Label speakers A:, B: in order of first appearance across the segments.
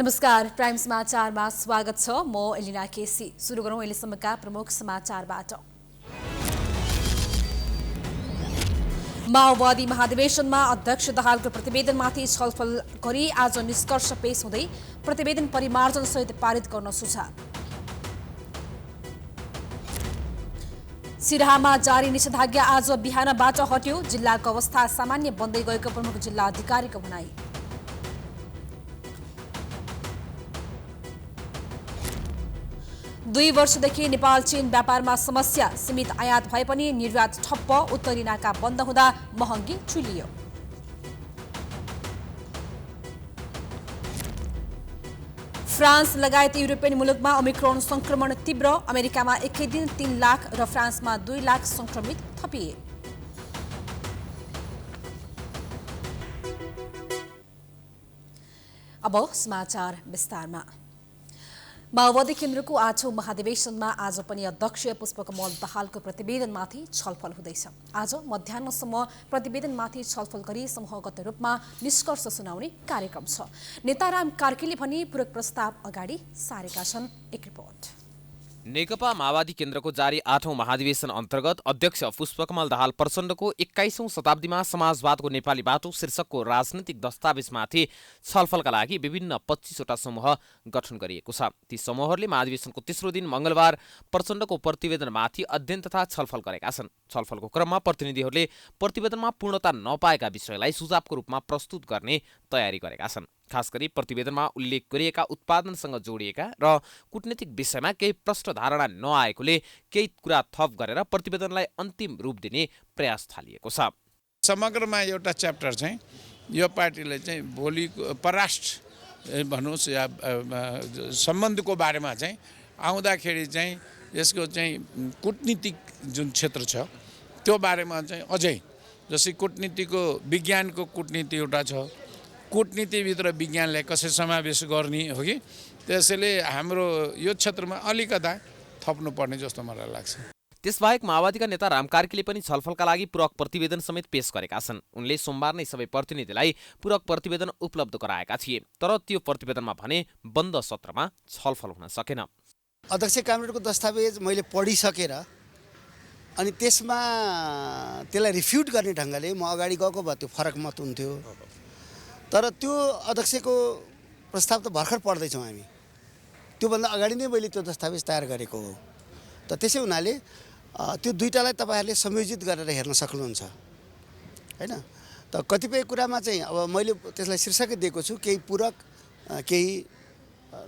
A: नमस्कार, प्राइम समाचारमा स्वागत छ। म एलिना केसी। सुरु गरौँ अहिलेसम्मका प्रमुख समाचारबाट। माओवादी महाधिवेशनमा अध्यक्ष दाहालको प्रतिवेदनमाथि छलफल गरी आज निष्कर्ष पेश हुँदै प्रतिवेदन परिमार्जनसहित पारित गर्न सुझाव। सिराहामा जारी निषेधाज्ञा आज बिहानबाट हट्यो। जिल्लाको अवस्था सामान्य बन्दै गएको प्रमुख जिल्ला अधिकारीको भनाई। दुई वर्षदेखि नेपाल चीन व्यापारमा समस्या। सीमित आयात भए पनि निर्यात ठप्प। उत्तरी नाका बन्द हुँदा महँगी चुलियो। फ्रान्स लगायत युरोपियन मुलुकमा ओमिक्रोन संक्रमण तीव्र। अमेरिकामा एकै दिन 3 लाख र फ्रान्समा 2 लाख संक्रमित थपिए। अब समाचार विस्तारमा। माओवादी केन्द्रको 8औं महाधिवेशनमा आज पनि अध्यक्ष पुष्पकमल दाहालको प्रतिवेदनमाथि छलफल हुँदैछ। आज मध्याह्नसम्म प्रतिवेदनमाथि छलफल गरी समूहगत रूपमा निष्कर्ष सुनाउने कार्यक्रम छ। नेताराम कार्कीले पनि पूरक प्रस्ताव अगाडि सारेका छन्। एक रिपोर्ट।
B: नेकपा माओवादी केन्द्रको जारी 8औं महाधिवेशन अन्तर्गत अध्यक्ष पुष्पकमल दाहाल प्रचण्डको 21औं शताब्दीमा समाजवादको नेपाली बाटो शीर्षकको राजनीतिक दस्तावेजमाथि छलफलका लागि विभिन्न 25वटा समूह गठन गरिएको छ। ती समूहहरूले महाधिवेशनको तेस्रो दिन मंगलबार प्रचण्डको प्रतिवेदनमाथि अध्ययन तथा छलफल गरेका छन्। छलफलको क्रममा प्रतिनिधिहरूले प्रतिवेदनमा पूर्णता नपाएका विषयलाई सुझावको रूपमा प्रस्तुत गर्ने तयारी गरेका छन्। खास गरी प्रतिवेदनमा उल्लेख गरिएका उत्पादनसँग जोडिएका र कूटनीतिक विषयमा केही प्रष्ट धारणा नआएकोले केही कुरा थप गरेर प्रतिवेदनलाई अन्तिम रूप दिने प्रयास थालिएको छ।
C: समग्रमा एउटा च्याप्टर चाहिँ यो पार्टीले चाहिँ भोलि परराष्ट्र भन्नुहोस् या सम्बन्धको बारेमा चाहिँ आउँदाखेरि चाहिँ यसको चाहिँ कूटनीतिक जुन क्षेत्र छ त्यो बारेमा चाहिँ अझै जस्तै कूटनीतिको विज्ञानको कूटनीति एउटा छ। कूटनीतिभित्र विज्ञानलाई कसरी समावेश गर्ने हो कि त्यसैले हाम्रो यो क्षेत्रमा अलिकता थप्नुपर्ने जस्तो मलाई लाग्छ।
B: त्यसबाहेक माओवादीका नेता राम कार्कीले पनि छलफलका लागि पूरक प्रतिवेदन समेत पेश गरेका छन्। उनले सोमबार नै सबै प्रतिनिधिलाई पूरक प्रतिवेदन उपलब्ध गराएका थिए, तर त्यो प्रतिवेदनमा भने बन्द सत्रमा छलफल हुन सकेन।
D: अध्यक्ष क्याबिनेटको दस्तावेज मैले पढिसकेर अनि त्यसमा त्यसलाई रिफ्युट गर्ने ढङ्गले म अगाडि गएको भए त्यो फरक मत हुन्थ्यो। तर त्यो अध्यक्षको प्रस्ताव त भर्खर पढ्दैछौँ हामी। त्योभन्दा अगाडि नै मैले त्यो दस्तावेज तयार गरेको हो। त त्यसै हुनाले त्यो दुईटालाई तपाईँहरूले संयोजित गरेर हेर्न सक्नुहुन्छ हैन। त कतिपय कुरामा चाहिँ अब मैले त्यसलाई शीर्षकै दिएको छु, केही पूरक केही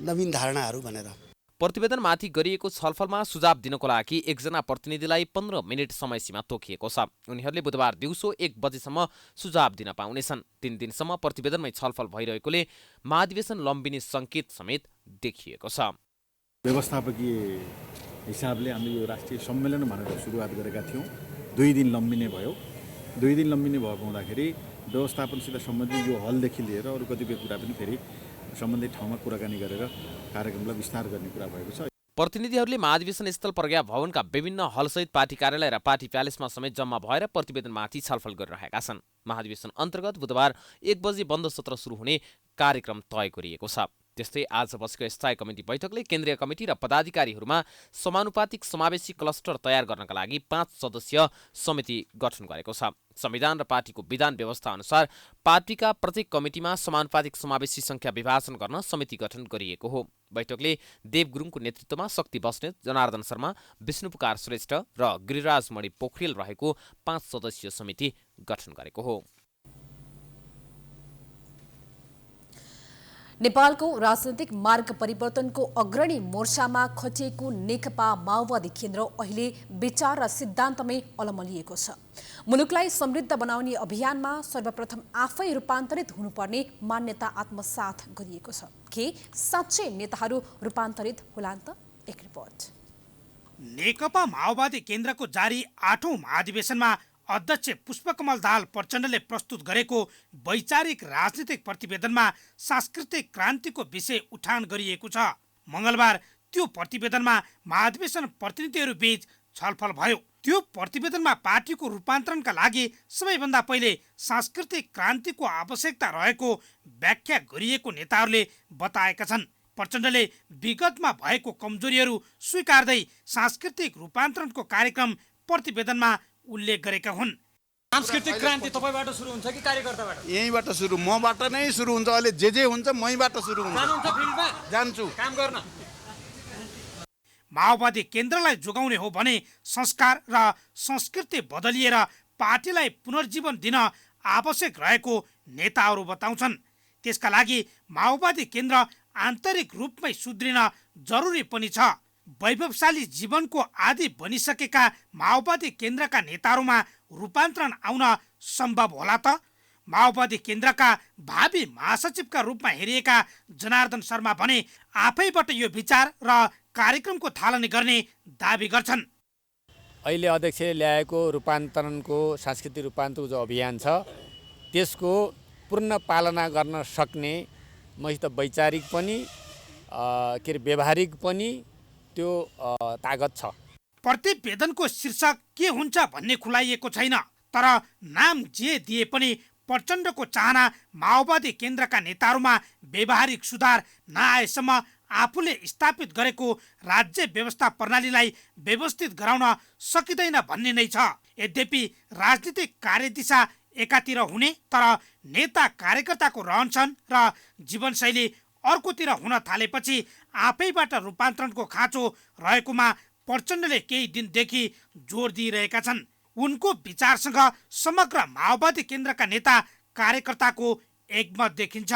D: नवीन धारणाहरू भनेर।
B: प्रतिवेदनमाथि गरिएको छलफलमा सुझाव दिनको लागि एकजना प्रतिनिधिलाई 15 मिनेट समय सीमा तोकिएको छ। उनीहरूले बुधबार दिउँसो 1 बजेसम्म सुझाव दिन पाउनेछन्। 3 दिनसम्म प्रतिवेदनमै छलफल भइरहेकोले महाधिवेशन लम्बिने सङ्केत समेत देखिएको छ।
E: व्यवस्थापकीय हिसाबले हामीले यो राष्ट्रिय सम्मेलन भनेर सुरुवात गरेका थियौँ। 2 दिन लम्बिने भयो। 2 दिन लम्बिने भएको हुँदाखेरि व्यवस्थापनसित सम्बन्धित यो हलदेखि लिएर अरू कतिपय कुरा पनि फेरि सम्बन्धित ठाउँमा कुराकानी गरेर कार्यक्रमलाई विस्तार गर्ने कुरा भएको छ।
B: प्रतिनिधिहरूले महाधिवेशन स्थल प्रज्ञा भवनका विभिन्न हलसहित पार्टी कार्यालय र पार्टी प्यालेसमा समेत जम्मा भएर प्रतिवेदनमाथि छलफल गरिरहेका छन्। महाधिवेशन अन्तर्गत बुधबार 1 बजे बन्द सत्र सुरु हुने कार्यक्रम तय गरिएको छ। त्यस्तै आज बसेको स्थायी कमिटी बैठकले केन्द्रीय कमिटी र पदाधिकारीहरूमा समानुपातिक समावेशी क्लस्टर तयार गर्नका लागि 5 सदस्यीय समिति गठन गरेको छ। संविधान र पार्टीको विधान व्यवस्था अनुसार पार्टीका प्रत्येक कमिटीमा समानुपातिक समावेशी संख्या विभाजन गर्न समिति गठन गरिएको हो। बैठकले देव गुरुङको नेतृत्वमा शक्ति बस्नेत, जनार्दन शर्मा, विष्णुपुकार श्रेष्ठ र गिरिराज मणि पोखरेल रहेको 5 सदस्यीय समिति गठन गरेको हो।
A: नेपालको राजनीतिक मार्ग परिवर्तनको अग्रणी मोर्चामा खटिएको नेकपा माओवादी केन्द्र अहिले विचार र सिद्धान्तमै अलमलिएको छ। मुलुकलाई समृद्ध बनाउने अभियानमा सर्वप्रथम आफै रूपान्तरित हुनुपर्ने मान्यता आत्मसात गरिएको छ। के साँच्चै नेताहरू रूपान्तरित होलान् त? एक रिपोर्ट।
F: नेकपा माओवादी केन्द्रको जारी 8औं महाधिवेशनमा अध्यक्ष पुष्पकमल दाहाल प्रचण्डले प्रस्तुत गरेको वैचारिक राजनीतिक प्रतिवेदनमा सांस्कृतिक क्रान्तिको विषय उठान गरिएको छ। मंगलबार त्यो प्रतिवेदनमा महाधिवेशन प्रतिनिधिहरू बीच छलफल भयो। त्यो प्रतिवेदनमा पार्टीको रूपान्तरणका लागि सबैभन्दा पहिले सांस्कृतिक क्रान्तिको आवश्यकता रहेको व्याख्या गरिएको नेताहरूले बताएका छन्। प्रचण्डले विगतमा भएको कमजोरीहरू स्वीकार्दै सांस्कृतिक रूपान्तरणको कार्यक्रम प्रतिवेदनमा उल्लेख गरेका हुन्।
G: सांस्कृतिक क्रान्ति तपाईबाट सुरु हुन्छ कि कार्यकर्ताबाट?
H: यहीँबाट सुरु, मबाट नै सुरु हुन्छ। अहिले जे हुन्छ महीबाट सुरु हुन्छ।
G: जानुहुन्छ फिल्डमा?
H: जान्छु
G: काम गर्न।
F: माओवादी केन्द्रलाई जोगाउने हो भने संस्कार र संस्कृति बदलिएर पार्टीलाई पुनर्जीवन दिन आवश्यक रहेको नेताहरू बताउँछन्। त्यसका लागि माओवादी केन्द्र आन्तरिक रूपमै सुध्रिन जरुरी पनि छ। वैभवशाली जीवनको आदि बनिसकेका माओवादी केन्द्रका नेताहरूमा रूपान्तरण आउन सम्भव होला त? माओवादी केन्द्रका भावी महासचिवका रूपमा हेरिएका जनार्दन शर्मा भने आफैबाट यो विचार र कार्यक्रमको थालनी गर्ने दाबी गर्छन्।
I: अहिले अध्यक्षले ल्याएको रूपान्तरणको सांस्कृतिक रूपान्तरणको जो अभियान छ त्यसको पूर्ण पालना गर्न सक्ने मसित वैचारिक पनि व्यवहारिक पनि त्यो तागत छ।
F: प्रतिवेदनको शीर्षक के हुन्छ भन्ने खुलाइएको छैन, तर नाम जे दिए पनि प्रचण्डको चाहना माओवादी केन्द्रका नेताहरूमा व्यवहारिक सुधार नआएसम्म आफूले स्थापित गरेको राज्य व्यवस्था प्रणालीलाई व्यवस्थित गराउन सकिँदैन भन्ने नै छ। यद्यपि राजनीतिक कार्यदिशा एकातिर हुने तर नेता कार्यकर्ताको रहनसहन र जीवनशैली अर्कोतिर हुन थालेपछि आफैबाट रूपान्तरणको खाँचो रहेकोमा प्रचण्डले केही दिनदेखि जोड दिइरहेका छन्। उनको विचारसँग समग्र माओवादी केन्द्रका नेता कार्यकर्ताको एकमत देखिन्छ।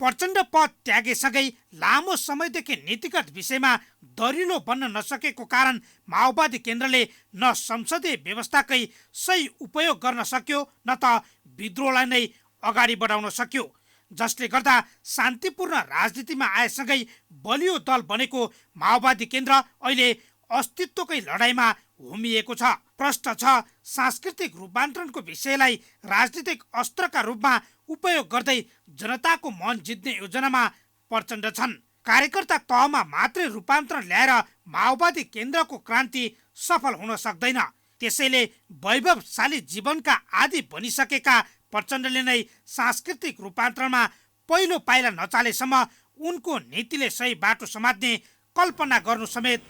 F: प्रचण्ड पद त्यागेसँगै लामो समयदेखि नीतिगत विषयमा दरिलो बन्न नसकेको कारण माओवादी केन्द्रले न संसदीय व्यवस्थाकै सही उपयोग गर्न सक्यो न त विद्रोहलाई नै अगाडि बढाउन सक्यो, जसले गर्दा शान्तिपूर्ण राजनीतिमा आएसँगै बलियो दल बनेको माओवादी केन्द्र अहिले अस्तित्वकै लडाईँमा होमिएको छ। प्रश्न छ, सांस्कृतिक रूपान्तरणको विषयलाई राजनीतिक अस्त्रका रूपमा उपयोग गर्दै जनताको मन जित्ने योजनामा प्रचण्ड छन्। कार्यकर्ता तहमा मात्रै रूपान्तरण ल्याएर माओवादी केन्द्रको क्रान्ति सफल हुन सक्दैन। त्यसैले वैभवशाली जीवनका आदि बनिसकेका प्रचण्डले नै सांस्कृतिक रूपान्तरणमा पहिलो पाइला नचालेसम्म उनको नीतिले सही बाटो समात्ने कल्पना गर्नु समेत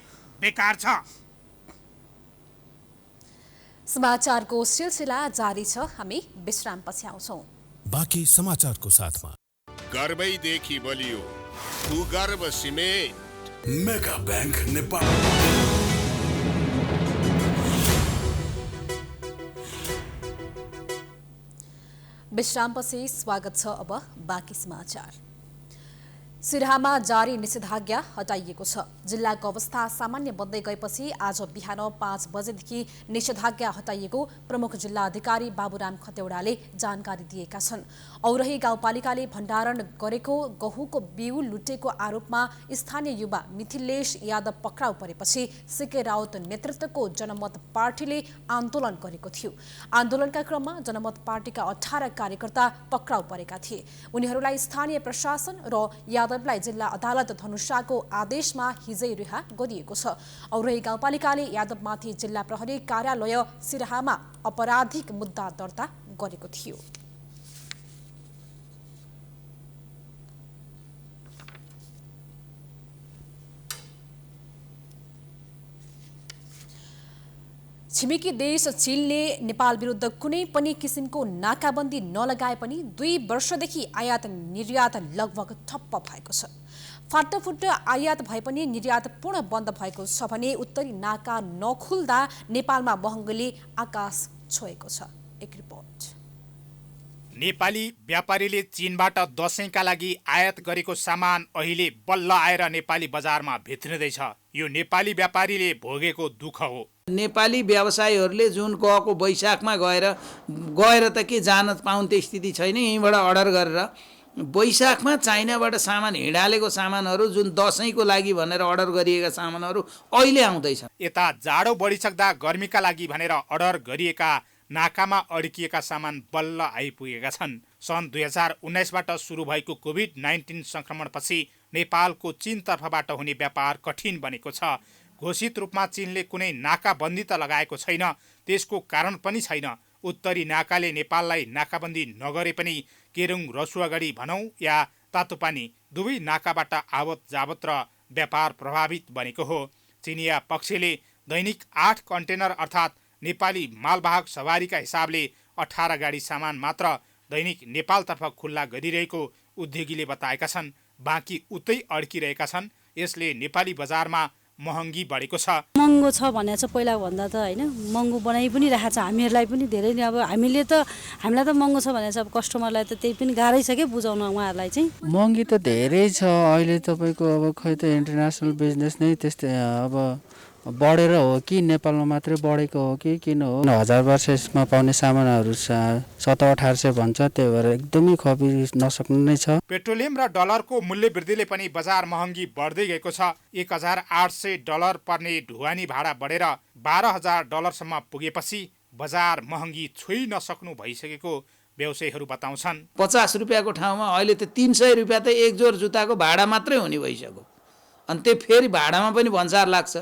F: बेकार छ।
A: समाचारको सिलसिला जारी छ, हामी विश्रामपछि आउँछौँ।
J: बाँकी समाचारको साथमा
K: गर्वैदेखि बलियो भूगर्भ सिमेन्ट
J: मेगा बैंक नेपाल।
A: विश्रामपछि स्वागत छ। अब बाँकी समाचार। सिराहामा जारी निषेधाज्ञा हटाइएको छ। जिल्लाको अवस्था सामान्य बन्दै गएपछि आज बिहान 5 बजेदेखि निषेधाज्ञा हटाइएको प्रमुख जिल्ला अधिकारी बाबुराम खतेवडाले जानकारी दिएका छन्। औरही गाउँपालिकाले भण्डारण गरेको गहुँको बिउ लुटेको आरोपमा स्थानीय युवा मिथिलेश यादव पक्राउ परेपछि सिके राउत नेतृत्वको जनमत पार्टीले आन्दोलन गरेको थियो। आन्दोलनका क्रममा जनमत पार्टीका 18 कार्यकर्ता पक्राउ परेका थिए। उनीहरूलाई स्थानीय प्रशासन र यादवलाई जिल्ला अदालत धनुषाको आदेशमा हिजै रिहा गरिएको छ। औरही गाउँपालिकाले यादवमाथि जिल्ला प्रहरी कार्यालय सिराहामा आपराधिक मुद्दा दर्ता गरेको थियो। छिमेकी देश चीनले नेपाल विरुद्ध कुनै पनि किसिमको नाकाबन्दी नलगाए पनि 2 वर्षदेखि आयात निर्यात लगभग ठप्प भएको छ। फाटफुट आयात भए पनि निर्यात पूर्ण बन्द भएको छ भने उत्तरी नाका नखुल्दा नेपालमा महँगीले आकाश छोएको छ। एक रिपोर्ट।
L: नेपाली व्यापारीले चीनबाट दशैंका लागि आयात गरेको सामान अहिले बल्ल आएर नेपाली बजारमा भित्रिँदैछ। यो नेपाली व्यापारीले भोगेको दुःख हो।
M: नेपाली व्यवसायीहरूले जुन गएको वैशाखमा गएर त के जान पाउने स्थिति छैन। यहीँबाट अर्डर गरेर वैशाखमा चाइनाबाट सामान हिँडालेको सामानहरू जुन दशैंको लागि भनेर अर्डर गरिएका सामानहरू अहिले आउँदैछन्।
L: यता जाडो बढिसक्दा गर्मीका लागि भनेर अर्डर गरिएका नाकामा अड्किएका सामान बल्ल आइपुगेका छन्। सन् 2019बाट सुरु भएको कोभिड-19 संक्रमणपछि नेपालको चीनतर्फबाट हुने व्यापार कठिन बनेको छ। घोषित रूपमा चीनले कुनै नाकाबन्दी त लगाएको छैन, त्यसको कारण पनि छैन। उत्तरी नाकाले नेपाललाई नाकाबन्दी नगरे पनि केरुङ रसुवागढी भनौँ या तातोपानी दुवै नाकाबाट आवत जावत र व्यापार प्रभावित बनेको हो। चिनिया पक्षले दैनिक 8 कन्टेनर अर्थात् नेपाली मालवाहक सवारीका हिसाबले 18 गाडी सामान मात्र दैनिक नेपालतर्फ खुल्ला गरिरहेको उद्योगीले बताएका छन्। बाँकी उतै अड्किरहेका छन्। यसले नेपाली बजारमा महँगी बढेको छ।
N: महँगो छ भने चाहिँ पहिला भन्दा त होइन, महँगो बनाइ पनि राखेको छ। हामीहरूलाई पनि धेरै नै अब हामीलाई त महँगो छ भने चाहिँ अब कस्टमरलाई त त्यही पनि गाह्रै छ क्या बुझाउन उहाँहरूलाई चाहिँ।
O: महँगी त धेरै छ अहिले तपाईँको। अब खै त इन्टरनेसनल बिजनेस नै त्यस्तै अब बढेर हो कि नेपालमा मात्रै बढेको हो कि किन हो। 1000 वर्षमा पाउने सामानहरू 1700-1800 भन्छ, त्यही भएर एकदमै खपी नसक्नु नै छ।
L: पेट्रोलियम र डलरको मूल्य वृद्धिले पनि बजार महँगी बढ्दै गएको छ। $1800 पर्ने ढुवानी भाडा बढेर $12000 पुगेपछि बजार महँगी छोइ नसक्नु भइसकेको व्यवसायीहरू बताउँछन्।
M: 50 रुपियाँको ठाउँमा अहिले त 300 रुपियाँ त एक जोर जुत्ताको भाडा मात्रै हुने भइसक्यो। अनि त्यो फेरि भाडामा पनि भन्सार लाग्छ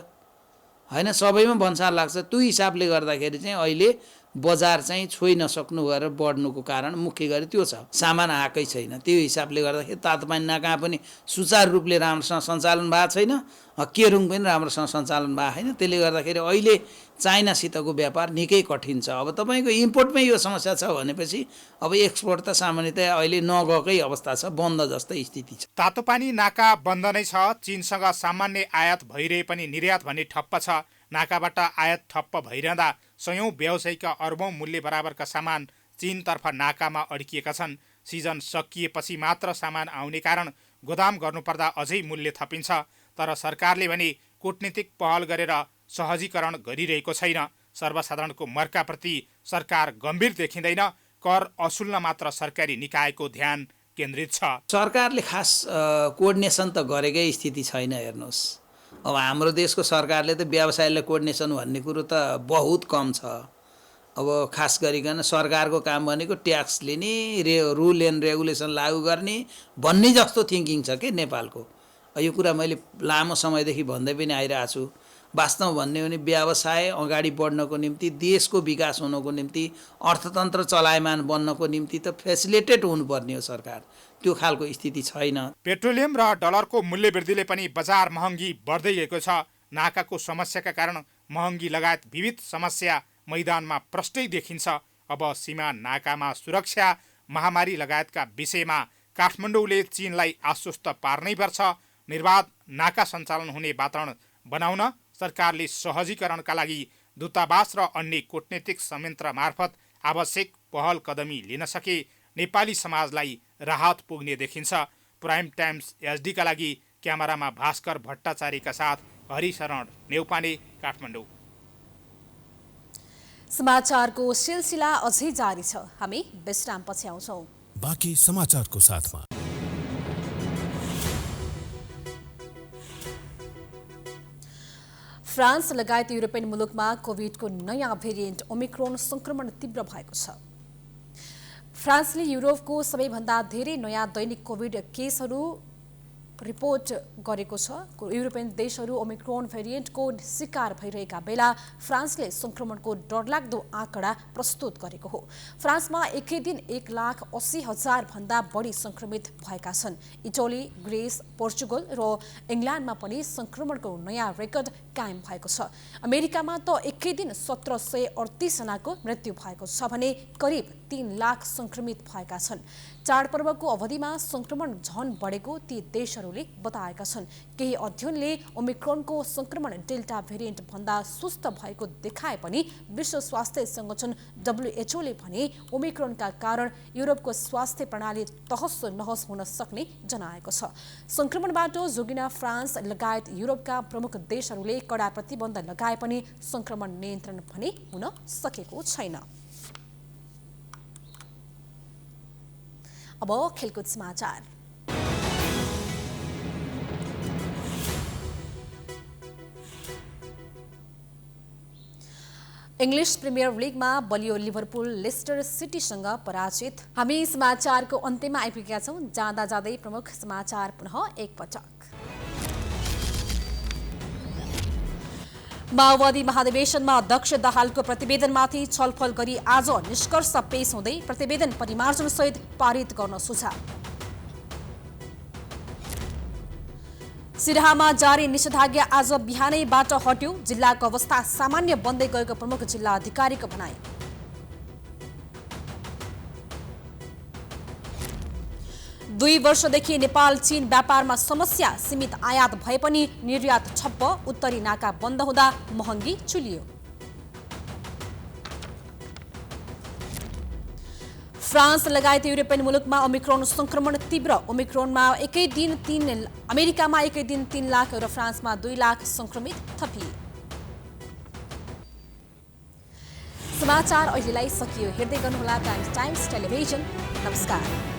M: होइन, सबैमा भन्सार लाग्छ। त्यो हिसाबले गर्दाखेरि चाहिँ अहिले बजार चाहिँ छोइ नसक्नु भएर बढ्नुको कारण मुख्य गरी त्यो छ। सामान आएकै छैन, त्यो हिसाबले गर्दाखेरि तातोपानी नाका पनि सुचारू रूपले राम्रोसँग सञ्चालन भएको छैन, केरुङ पनि राम्रोसँग सञ्चालन भएको छैन। त्यसले गर्दाखेरि अहिले चाइनासितको व्यापार निकै कठिन छ। अब तपाईँको इम्पोर्टमै यो समस्या छ भनेपछि अब एक्सपोर्ट त सामान्यतया अहिले नगएकै अवस्था छ, बन्द जस्तै स्थिति छ।
L: तातोपानी नाका बन्द नै छ। चीनसँग सामान्य आयात भइरहे पनि निर्यात भन्ने ठप्प छ। नाकाबाट आयात ठप्प भइरहँदा सयौं व्यवसायीका अर्बौं मूल्य बराबरका सामान चीनतर्फ नाकामा अड्किएका छन्। सिजन सकिएपछि मात्र सामान आउने कारण गोदाम गर्नुपर्दा अझै मूल्य थपिन्छ। तर सरकारले भने कूटनीतिक पहल गरेर सहजीकरण गरिरहेको छैन। सर्वसाधारणको मर्काप्रति सरकार गम्भीर देखिँदैन। कर असुल्न मात्र सरकारी निकायको ध्यान केन्द्रित छ।
M: सरकारले खास कोर्डिनेसन त गरेकै स्थिति छैन। हेर्नुहोस्, अब हाम्रो देशको सरकारले त व्यवसायलाई कोर्डिनेसन भन्ने कुरो त बहुत कम छ। अब खास गरिकन सरकारको काम भनेको ट्याक्स लिने, रुल एन्ड रेगुलेसन लागू गर्ने भन्ने जस्तो थिङ्किङ छ कि नेपालको। यो कुरा मैले लामो समयदेखि भन्दै पनि आइरहेको छु। वास्तवमा भन्ने हो भने व्यवसाय अगाडि बढ्नको निम्ति, देशको विकास हुनको निम्ति, अर्थतन्त्र चलायमान बन्नको निम्ति त फेसिलिटेट हुनुपर्ने हो सरकार। त्यो खालको स्थिति छैन।
L: पेट्रोलियम र डलरको मूल्य वृद्धिले पनि बजार महँगी बढ्दै गएको छ। नाकाको समस्याका कारण महँगी लगायत विविध समस्या मैदानमा प्रष्टै देखिन्छ। अब सीमा नाकामा सुरक्षा, महामारी लगायतका विषयमा काठमाडौँले चीनलाई आश्वस्त पार्नै पर्छ। निर्बाध नाका सञ्चालन हुने वातावरण बनाउन सरकारले सहजीकरणका लागि दूतावास र अन्य कूटनीतिक संयन्त्र मार्फत आवश्यक पहल कदमी लिन सके नेपाली समाजलाई राहत पुग्ने देखिन्छ। प्राइम टाइम्स एचडीका लागि क्यामेरामा भास्कर भट्टाचार्यका साथ हरिशरण नेउपाने, काठमाडौँ।
A: समाचारको सिलसिला अझै जारी छ। हामी विश्रामपछि आउँछौँ।
J: बाँकी समाचारको साथमा
A: फ्रान्स लगायत युरोपियन मुलुकमा कोभिडको नयाँ भेरिएन्ट ओमिक्रोन संक्रमण तीव्र भएको छ। फ्रान्सले युरोपको सबैभन्दा धेरै नयाँ दैनिक कोभिड केसहरू रिपोर्ट गरेको छ। युरोपियन देशहरू ओमिक्रोन भेरिएन्टको शिकार भइरहेका बेला फ्रान्सले संक्रमणको डरलाग्दो आँकडा प्रस्तुत गरेको हो। फ्रान्समा एकै दिन 1,80,000 भन्दा बढी संक्रमित भएका छन्। इटली, ग्रिस, पोर्चुगल र इङ्ल्यान्डमा पनि संक्रमणको नयाँ रेकर्ड कायम भएको छ। अमेरिकामा त एकै दिन 1738 जनाको मृत्यु भएको छ भने करिब 3 लाख संक्रमित भएका छन्। चाडपर्वको अवधिमा संक्रमण झन बढेको ती देशहरूले बताएका छन्। केही अध्ययनले ओमिक्रोनको संक्रमण डेल्टा भेरिएन्ट भन्दा सुस्त भएको देखाए पनि विश्व स्वास्थ्य संगठन WHO ले भने ओमिक्रोनका कारण युरोपको स्वास्थ्य प्रणाली तहस नहस हुन सक्ने जनाएको छ। संक्रमणबाट जोगिन फ्रान्स लगायत युरोपका प्रमुख देशहरूले कडा प्रतिबन्ध लगाए पनि संक्रमण नियन्त्रण भने हुन सकेको छैन। अब खेलकुद समाचार। इंग्लिश प्रिमियर लिगमा बलियो लिभरपुल लेस्टर सिटीसँग पराजित। हामी समाचारको अन्त्यमा आइपुगेका छौँ। जाँदा जाँदै प्रमुख समाचार पुनः एकपटक। माओवादी महाधिवेशनमा अध्यक्ष दाहालको प्रतिवेदनमाथि छलफल गरी आज निष्कर्ष पेश हुँदै प्रतिवेदन परिमार्जनसहित पारित गर्न सुझाव। सिराहामा जारी निषेधाज्ञा आज बिहानैबाट हट्यो। जिल्लाको अवस्था सामान्य बन्दै गएको प्रमुख जिल्ला अधिकारीको भनाई। दुई वर्षदेखि नेपाल चीन व्यापारमा समस्या, सीमित आयात भए पनि निर्यात ठप्प। उत्तरी नाका बन्द हुँदा महँगी चुलियो। फ्रान्स लगायत युरोपियन मुलुकमा ओमिक्रोन संक्रमण तीव्र। अमेरिकामा एकै दिन 3 लाख र फ्रान्समा 2 लाख संक्रमित थपिए। समाचार अहिलेलाई सकियो। हेर्दै गर्नुहोला टाइम्स टेलिभिजन। नमस्कार।